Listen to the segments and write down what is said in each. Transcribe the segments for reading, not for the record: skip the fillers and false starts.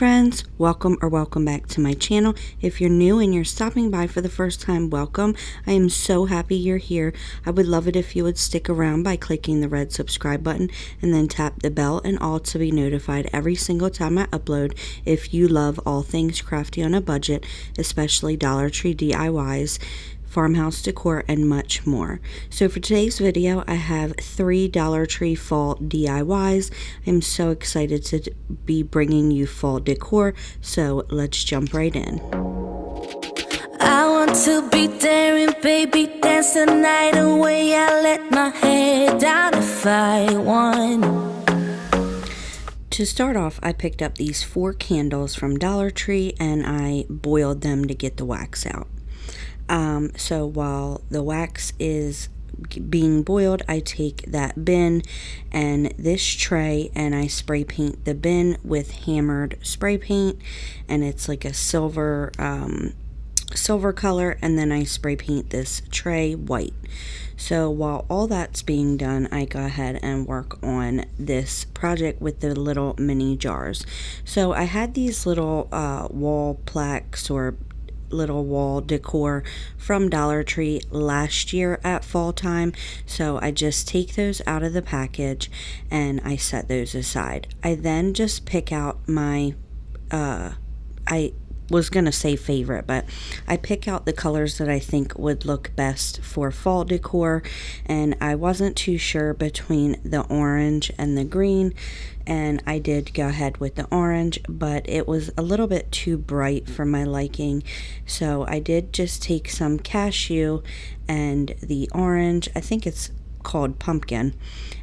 friends, welcome back to my channel. If you're new and you're stopping by for the first time, welcome. I am so happy you're here. I would love it if you would stick around by clicking the red subscribe button and then tap the bell and all to be notified every single time I upload. If you love all things crafty on a budget, especially Dollar Tree DIYs, Farmhouse Decor, and much more. So for today's video, I have 3 Dollar Tree fall DIYs. I'm so excited to be bringing you fall decor, so let's jump right in. I want to be daring, baby, dance the night away. I let my head down if I want. To start off, I picked up these 4 candles from Dollar Tree and I boiled them to get the wax out. So while the wax is being boiled, I take that bin and this tray and I spray paint the bin with hammered spray paint, and it's like a silver color, and then I spray paint this tray white. So while all that's being done, I go ahead and work on this project with the little mini jars. So I had these little wall plaques or little wall decor from Dollar Tree last year at fall time, so I just take those out of the package and I set those aside. I then just pick out my I was gonna say favorite, but I pick out the colors that I think would look best for fall decor, and I wasn't too sure between the orange and the green, and I did go ahead with the orange, but it was a little bit too bright for my liking, so I did just take some cashew and the orange, I think it's called pumpkin,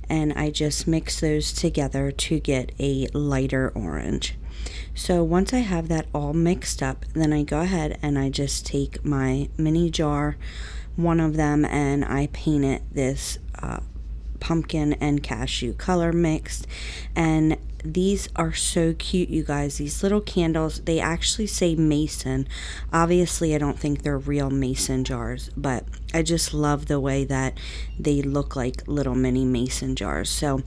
and I just mix those together to get a lighter orange. So once I have that all mixed up, then I go ahead and I just take my mini jar, one of them, and I paint it this pumpkin and cashew color mixed. And these are so cute, you guys. These little candles, they actually say mason. Obviously I don't think they're real mason jars, but I just love the way that they look like little mini mason jars. So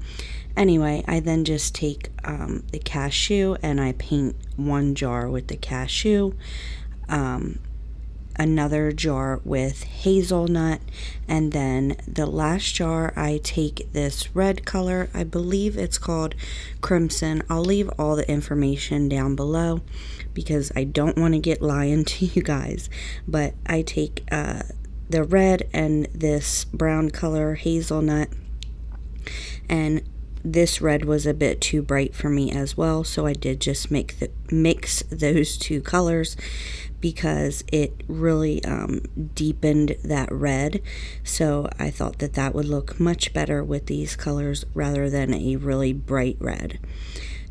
anyway, I then just take the cashew and I paint one jar with the cashew, another jar with hazelnut, and then the last jar I take this red color. I believe it's called crimson. I'll leave all the information down below because I don't want to get lying to you guys, but I take the red and this brown color hazelnut, and this red was a bit too bright for me as well, so I did just mix those two colors because it really deepened that red. So I thought that that would look much better with these colors rather than a really bright red.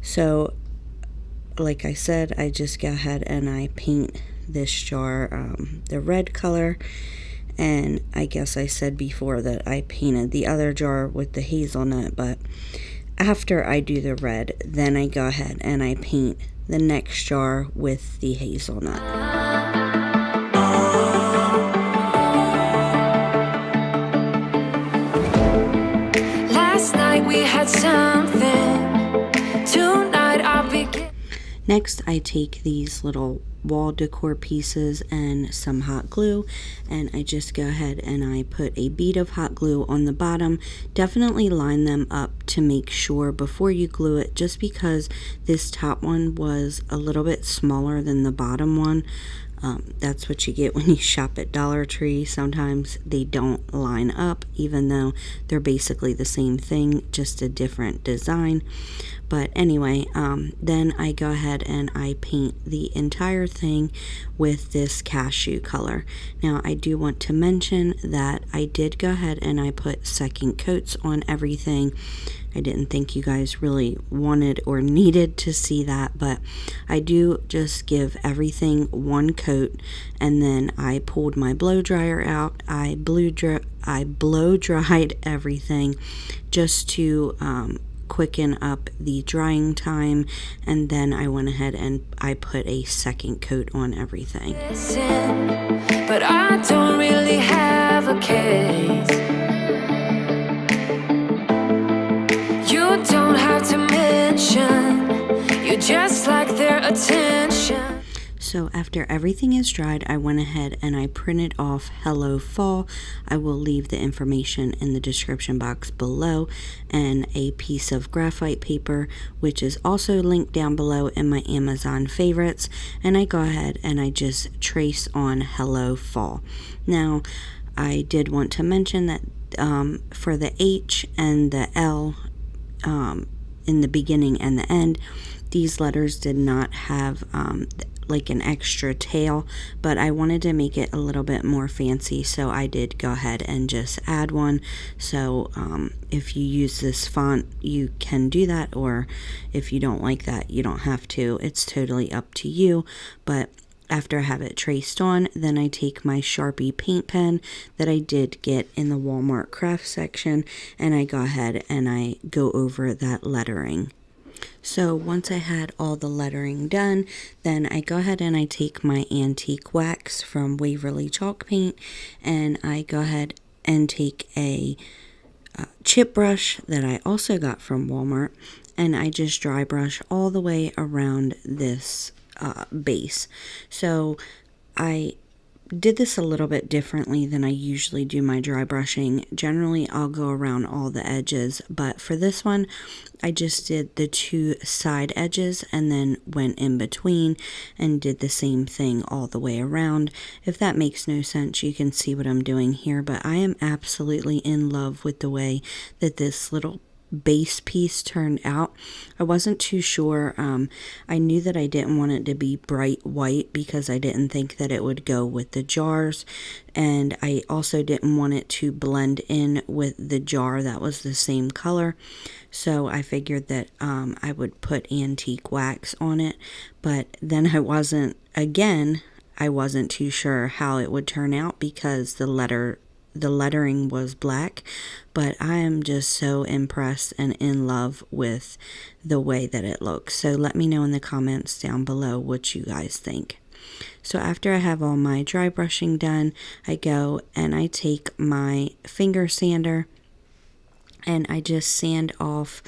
So like I said, I just go ahead and I paint this jar the red color. And I guess I said before that I painted the other jar with the hazelnut, but after I do the red, then I go ahead and I paint the next jar with the hazelnut. Last night we had something. Tonight I'll begin. Next, I take these little wall decor pieces and some hot glue, and I just go ahead and I put a bead of hot glue on the bottom. Definitely line them up to make sure before you glue it, just because this top one was a little bit smaller than the bottom one. That's what you get when you shop at Dollar Tree. Sometimes they don't line up, even though they're basically the same thing, just a different design. But anyway, then I go ahead and I paint the entire thing with this cashew color. Now I do want to mention that I did go ahead and I put second coats on everything. I didn't think you guys really wanted or needed to see that, but I do just give everything one coat, and then I pulled my blow dryer out. I blow dried everything just to quicken up the drying time, and then I went ahead and I put a second coat on everything. But I don't really have a case. You don't have to mention. You just like their attention. So after everything is dried, I went ahead and I printed off Hello Fall. I will leave the information in the description box below, and a piece of graphite paper, which is also linked down below in my Amazon favorites. And I go ahead and I just trace on Hello Fall. Now, I did want to mention that for the H and the L in the beginning and the end, these letters did not have like an extra tail, but I wanted to make it a little bit more fancy, so I did go ahead and just add one. So if you use this font, you can do that, or if you don't like that, you don't have to. It's totally up to you. But after I have it traced on, then I take my Sharpie paint pen that I did get in the Walmart craft section, and I go ahead and I go over that lettering. So once I had all the lettering done, then I go ahead and I take my antique wax from Waverly chalk paint, and I go ahead and take a chip brush that I also got from Walmart, and I just dry brush all the way around this base. So I did this a little bit differently than I usually do my dry brushing. Generally, I'll go around all the edges, but for this one, I just did the two side edges and then went in between and did the same thing all the way around. If that makes no sense, you can see what I'm doing here, but I am absolutely in love with the way that this little base piece turned out. I wasn't too sure. I knew that I didn't want it to be bright white because I didn't think that it would go with the jars, and I also didn't want it to blend in with the jar that was the same color. So I figured that I would put antique wax on it, but then I wasn't too sure how it would turn out because the lettering was black. But I am just so impressed and in love with the way that it looks. So let me know in the comments down below what you guys think. So after I have all my dry brushing done, I go and I take my finger sander and I just sand off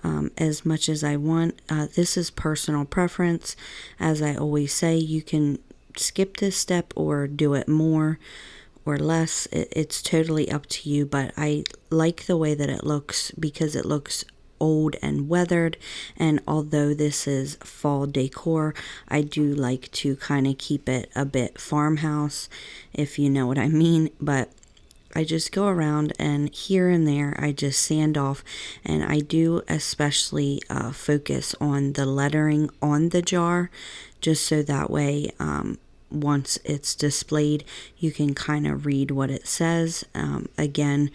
as much as I want. This is personal preference. As I always say, you can skip this step or do it more or less. It's totally up to you, but I like the way that it looks because it looks old and weathered, and although this is fall decor, I do like to kind of keep it a bit farmhouse, if you know what I mean. But I just go around and here and there I just sand off, and I do especially focus on the lettering on the jar, just so that way once it's displayed, you can kind of read what it says. Again,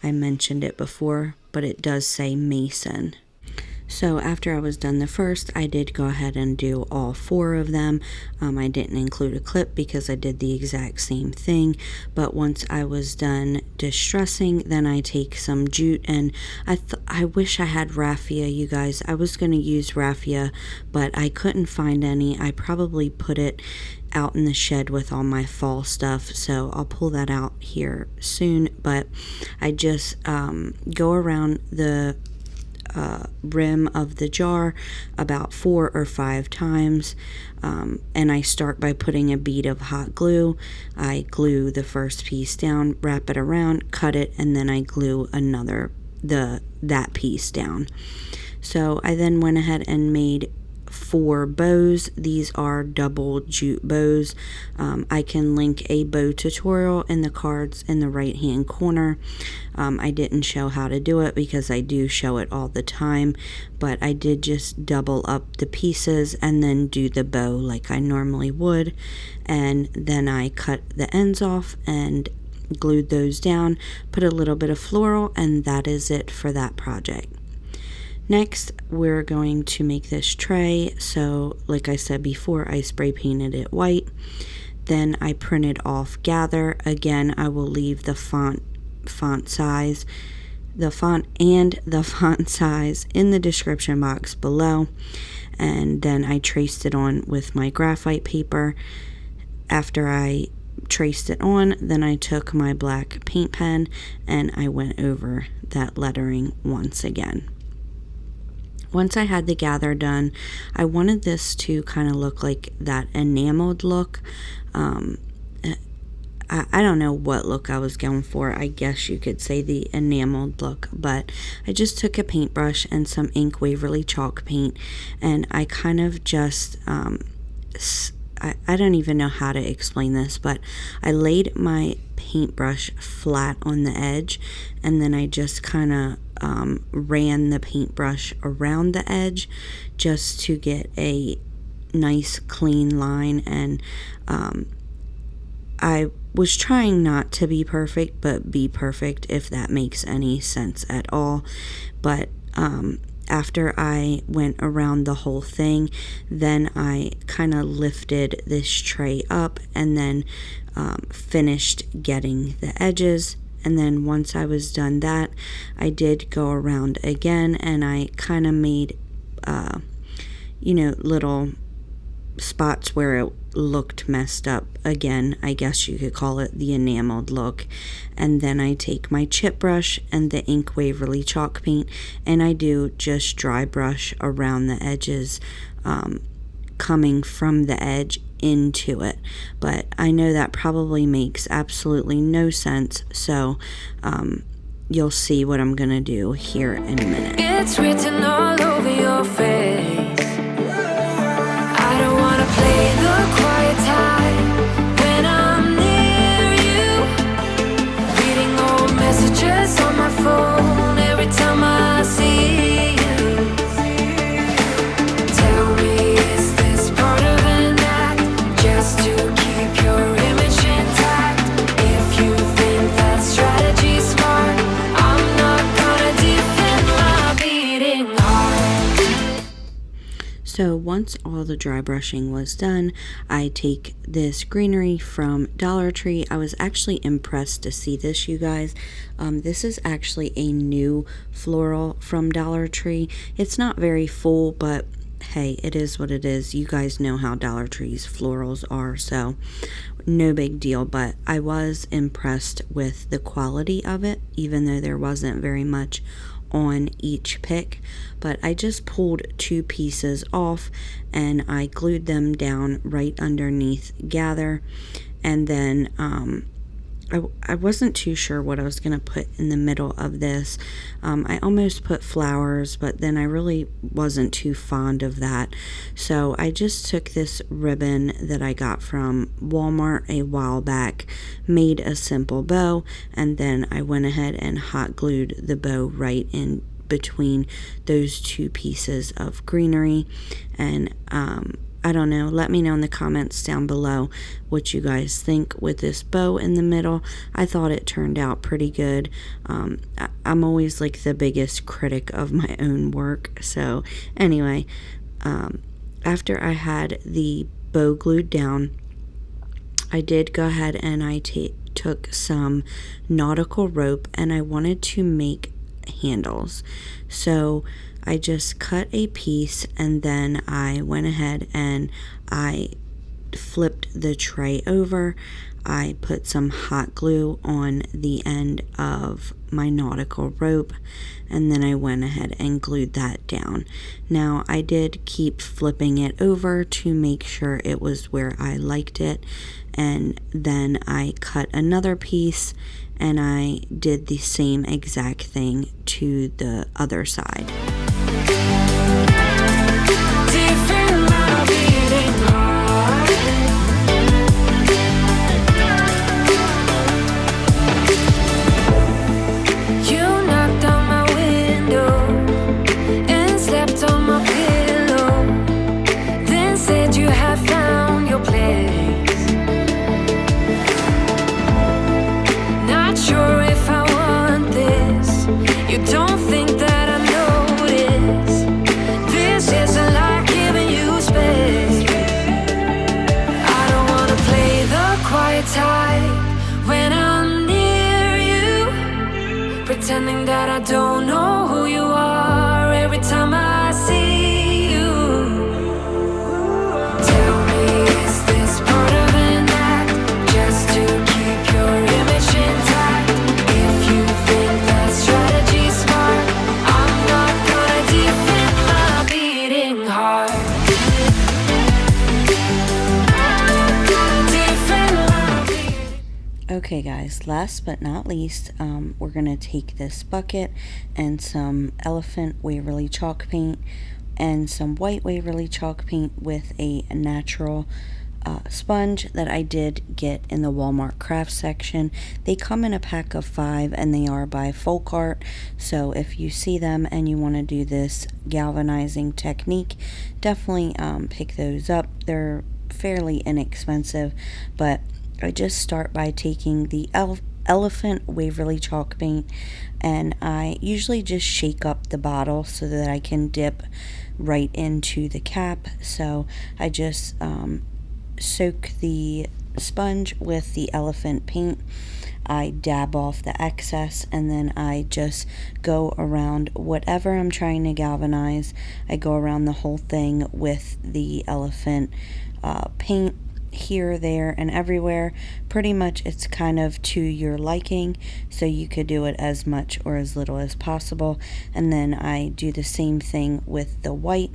I mentioned it before, but it does say Mason. So after I was done the first, I did go ahead and do all four of them. I didn't include a clip because I did the exact same thing. But once I was done distressing, then I take some jute, and I wish I had raffia, you guys. I was going to use raffia, but I couldn't find any. I probably put it out in the shed with all my fall stuff, so I'll pull that out here soon. But I just go around the rim of the jar about 4 or 5 times, and I start by putting a bead of hot glue. I glue the first piece down, wrap it around, cut it, and then I glue that piece down. So I then went ahead and made 4 bows. These are double jute bows. I can link a bow tutorial in the cards in the right hand corner. I didn't show how to do it because I do show it all the time, but I did just double up the pieces and then do the bow like I normally would, and then I cut the ends off and glued those down, put a little bit of floral, and that is it for that project. Next, we're going to make this tray. So like I said before, I spray painted it white. Then I printed off Gather. Again, I will leave the font size, the font and the font size in the description box below. And then I traced it on with my graphite paper. After I traced it on, then I took my black paint pen and I went over that lettering once again. once I had the gather done, I wanted this to kind of look like that enameled look. I don't know what look I was going for. I guess you could say the enameled look, but I just took a paintbrush and some ink Waverly chalk paint, and I kind of just, I don't even know how to explain this, but I laid my paintbrush flat on the edge, and then I just kind of ran the paintbrush around the edge just to get a nice clean line. And I was trying not to be perfect, but be perfect, if that makes any sense at all. But after I went around the whole thing, then I kind of lifted this tray up and then finished getting the edges. And then once I was done that, I did go around again, and I kind of made little spots where it looked messed up. Again, I guess you could call it the enameled look. And then I take my chip brush and the ink Waverly chalk paint, and I do just dry brush around the edges, coming from the edge into it. But I know that probably makes absolutely no sense, so you'll see what I'm gonna do here in a minute. It's written all over your face. I don't wanna play the quiet time when I'm near you. Reading old messages on my phone every time I see you. Tell me, is this part of an act just to keep your image intact? If you think that strategy's smart, I'm not gonna defend my beating heart. So once all the dry brushing was done, I take this greenery from Dollar Tree. I was actually impressed to see this, you guys. This is actually a new floral from Dollar Tree. It's not very full, but hey, it is what it is. You guys know how Dollar Tree's florals are, so no big deal. But I was impressed with the quality of it, even though there wasn't very much on each pick. But I just pulled 2 pieces off and I glued them down right underneath gather. And then I wasn't too sure what I was going to put in the middle of this. I almost put flowers, but then I really wasn't too fond of that. So I just took this ribbon that I got from Walmart a while back, made a simple bow, and then I went ahead and hot glued the bow right in between those 2 pieces of greenery. And I don't know, let me know in the comments down below what you guys think with this bow in the middle. I thought it turned out pretty good. I'm always like the biggest critic of my own work. So anyway, after I had the bow glued down, I did go ahead and I took some nautical rope and I wanted to make handles. So I just cut a piece and then I went ahead and I flipped the tray over. I put some hot glue on the end of my nautical rope, and then I went ahead and glued that down. Now I did keep flipping it over to make sure it was where I liked it, and then I cut another piece and I did the same exact thing to the other side. Not sure if I want this. You don't think that I noticed? Okay guys, last but not least, we're going to take this bucket and some elephant Waverly chalk paint and some white Waverly chalk paint with a natural sponge that I did get in the Walmart craft section. They come in a pack of 5 and they are by Folk Art, so if you see them and you want to do this galvanizing technique, definitely pick those up. They're fairly inexpensive, but I just start by taking the elephant Waverly chalk paint, and I usually just shake up the bottle so that I can dip right into the cap. So I just soak the sponge with the elephant paint. I dab off the excess, and then I just go around whatever I'm trying to galvanize. I go around the whole thing with the elephant paint, here, there, and everywhere. Pretty much it's kind of to your liking, so you could do it as much or as little as possible. And then I do the same thing with the white,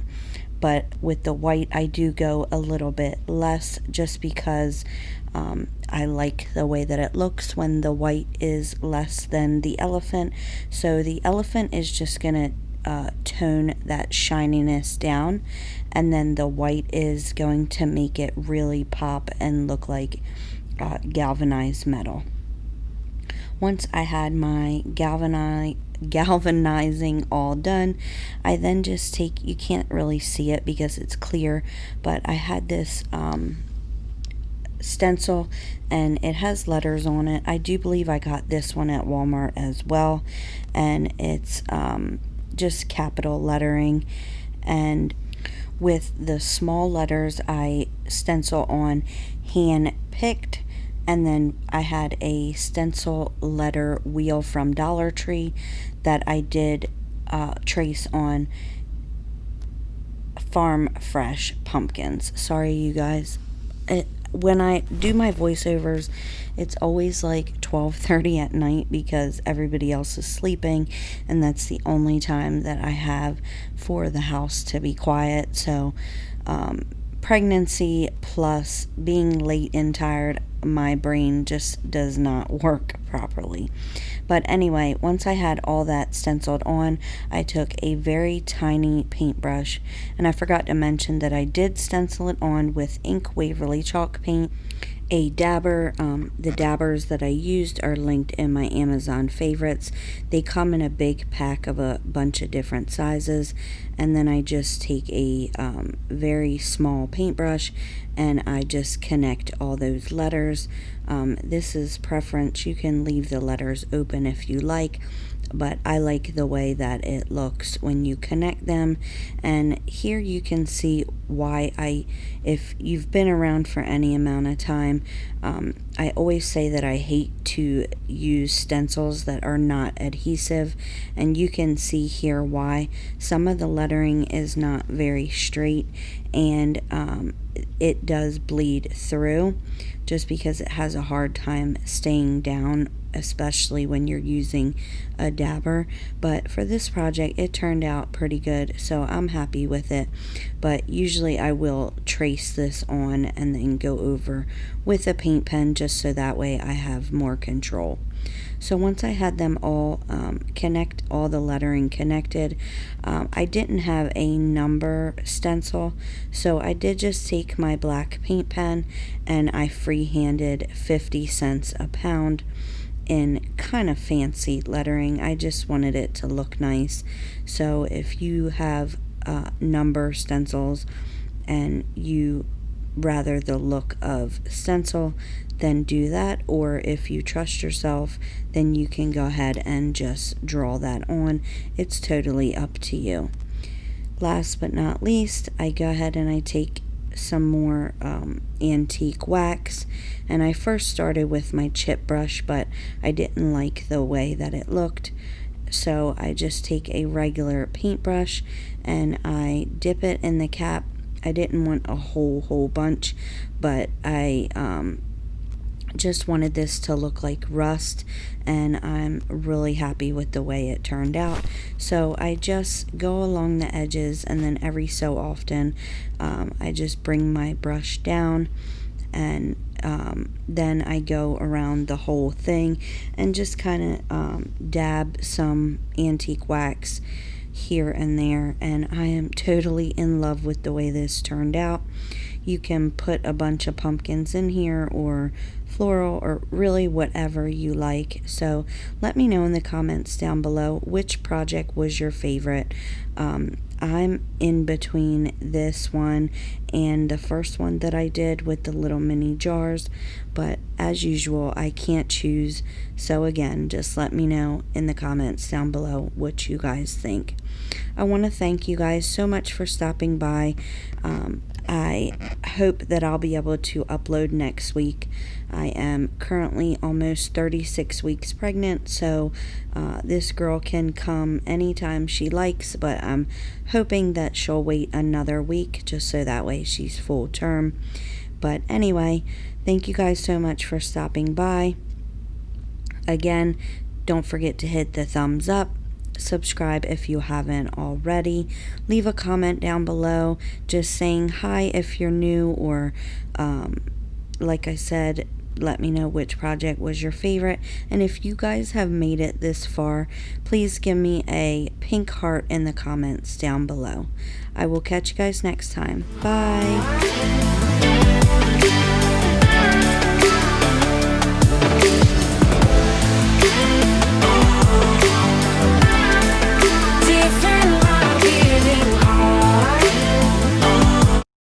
but with the white I do go a little bit less, just because I like the way that it looks when the white is less than the elephant. So the elephant is just gonna tone that shininess down, and then the white is going to make it really pop and look like galvanized metal. Once I had my galvanizing all done, I then just take, you can't really see it because it's clear, but I had this stencil and it has letters on it. I do believe I got this one at Walmart as well, and it's just capital lettering, and with the small letters I stencil on hand picked, and then I had a stencil letter wheel from Dollar Tree that I did trace on farm fresh pumpkins. Sorry you guys, when I do my voiceovers, it's always like 12:30 at night because everybody else is sleeping, and that's the only time that I have for the house to be quiet. So pregnancy plus being late and tired, my brain just does not work properly. But anyway, once I had all that stenciled on, I took a very tiny paintbrush, and I forgot to mention that I did stencil it on with ink Waverly chalk paint, a dabber. The dabbers that I used are linked in my Amazon favorites. They come in a big pack of a bunch of different sizes, and then I just take a very small paintbrush and I just connect all those letters. This is preference. You can leave the letters open if you like, but I like the way that it looks when you connect them. And here you can see why if you've been around for any amount of time, I always say that I hate to use stencils that are not adhesive, and you can see here why. Some of the lettering is not very straight, and it does bleed through just because it has a hard time staying down, especially when you're using a dabber. But for this project it turned out pretty good, so I'm happy with it. But usually I will trace this on and then go over with a paint pen, just so that way I have more control. So once I had them all all the lettering connected, I didn't have a number stencil, so I did just take my black paint pen and I freehanded 50 cents a pound in kind of fancy lettering. I just wanted it to look nice. So if you have number stencils and you rather the look of stencil, then do that, or if you trust yourself, then you can go ahead and just draw that on. It's totally up to you. Last but not least, I go ahead and I take some more antique wax, and I first started with my chip brush, but I didn't like the way that it looked, so I just take a regular paintbrush and I dip it in the cap. I didn't want a whole bunch, but I just wanted this to look like rust, and I'm really happy with the way it turned out. So I just go along the edges, and then every so often I just bring my brush down and then I go around the whole thing and just kind of dab some antique wax here and there, and I am totally in love with the way this turned out. You can put a bunch of pumpkins in here, or floral, or really whatever you like. So let me know in the comments down below which project was your favorite. I'm in between this one and the first one that I did with the little mini jars, but as usual I can't choose, so again, just let me know in the comments down below what you guys think. I want to thank you guys so much for stopping by. I hope that I'll be able to upload next week. I am currently almost 36 weeks pregnant, so this girl can come anytime she likes, but I'm hoping that she'll wait another week just so that way she's full term. But anyway, thank you guys so much for stopping by. Again, don't forget to hit the thumbs up. Subscribe if you haven't already. Leave a comment down below just saying hi if you're new, or like I said, let me know which project was your favorite. And if you guys have made it this far, please give me a pink heart in the comments down below. I will catch you guys next time. Bye.